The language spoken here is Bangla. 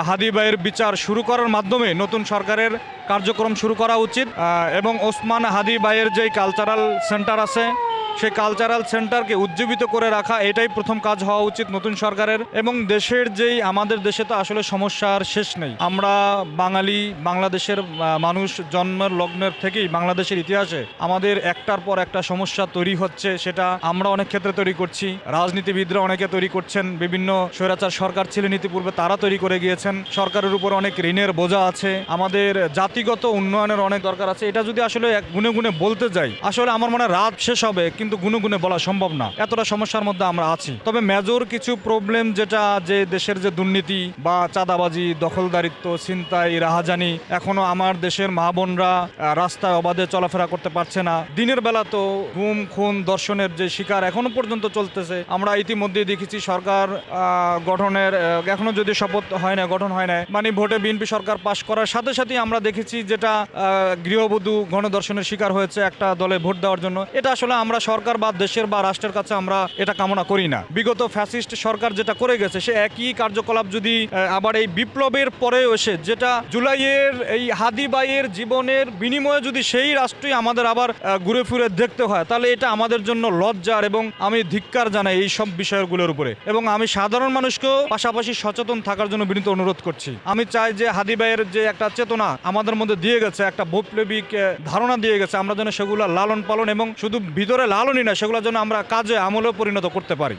হাদি ভাইয়ের বিচার শুরু করার মাধ্যমে নতুন সরকারের কার্যক্রম শুরু করা উচিত এবং ওসমান হাদি ভাইয়ের যে কালচারাল সেন্টার আছে সেই কালচারাল সেন্টারকে উজ্জীবিত করে রাখা এটাই প্রথম কাজ হওয়া উচিত নতুন সরকারের। এবং দেশের যেই আমাদের দেশে তো আসলে সমস্যার শেষ নেই। আমরা বাঙালি, বাংলাদেশের মানুষ জন্মের লগ্নের থেকেই বাংলাদেশের ইতিহাসে আমাদের একটার পর একটা সমস্যা তৈরি হচ্ছে, সেটা আমরা অনেক ক্ষেত্রে তৈরি করছি, রাজনীতিবিদরা অনেকে তৈরি করছেন, বিভিন্ন স্বৈরাচার সরকার ছিল নীতিপূর্বে তারা তৈরি করে গিয়েছেন, সরকারের উপর অনেক ঋণের বোঝা আছে, আমাদের জাতিগত উন্নয়নের অনেক দরকার আছে। এটা যদি আসলে গুনে গুনে বলতে যাই আসলে আমার মনে হয় রাত শেষ হবে, কিন্তু গুনে গুনে বলা সম্ভব না, এতটা সমস্যার মধ্যে আমরা আছি। তবে মেজর কিছু প্রবলেম যেটা যে দেশের যে দুর্নীতি বা চাঁদাবাজি, দখলদারিত্ব, ছিনতাই, রাহাজানি, এখনো আমার দেশের মা বোনরা রাস্তায় অবাধে চলাফেরা করতে পারছে না। দিনের বেলা তো গুম খুন ধর্ষণের যে শিকার এখনো পর্যন্ত চলতেছে। আমরা ইতিমধ্যে দেখেছি সরকার গঠনের এখনো যদি শপথ হয় না, গঠন হয় না, মানে ভোটে বিএনপি সরকার পাশ করার সাথে সাথেই আমরা দেখেছি যেটা গৃহবধূ গণধর্ষণের শিকার হয়েছে একটা দলে ভোট দেওয়ার জন্য। এটা আসলে আমরা সরকার বা দেশের বা রাষ্ট্রের কাছে আমরা এটা কামনা করি না। বিগত ফ্যাসিস্ট সরকার যেটা করে গেছে সে একই কার্যকলাপ যদি আবার এই বিপ্লবের পরে এসে যেটা জুলাইয়ের এই হাদি ভাইয়ের জীবনের বিনিময়ে যদি সেই রাষ্ট্রই আমাদের আবার ঘুরে ফিরে দেখতে হয়, তাহলে এটা আমাদের জন্য লজ্জার। এবং আমি ধিক্কার জানাই এই সব বিষয়গুলোর উপরে, এবং আমি সাধারণ মানুষকেও পাশাপাশি সচেতন থাকার জন্য বিনীত অনুরোধ করছি। আমি চাই যে হাদি ভাইয়ের যে একটা চেতনা আমাদের মধ্যে দিয়ে গেছে, একটা বৈপ্লবিক ধারণা দিয়ে গেছে, আমরা যেন সেগুলো লালন পালন এবং শুধু ভিতরে লালনই না, সেগুলো যেন আমরা কাজে আমলেও পরিণত করতে পারি।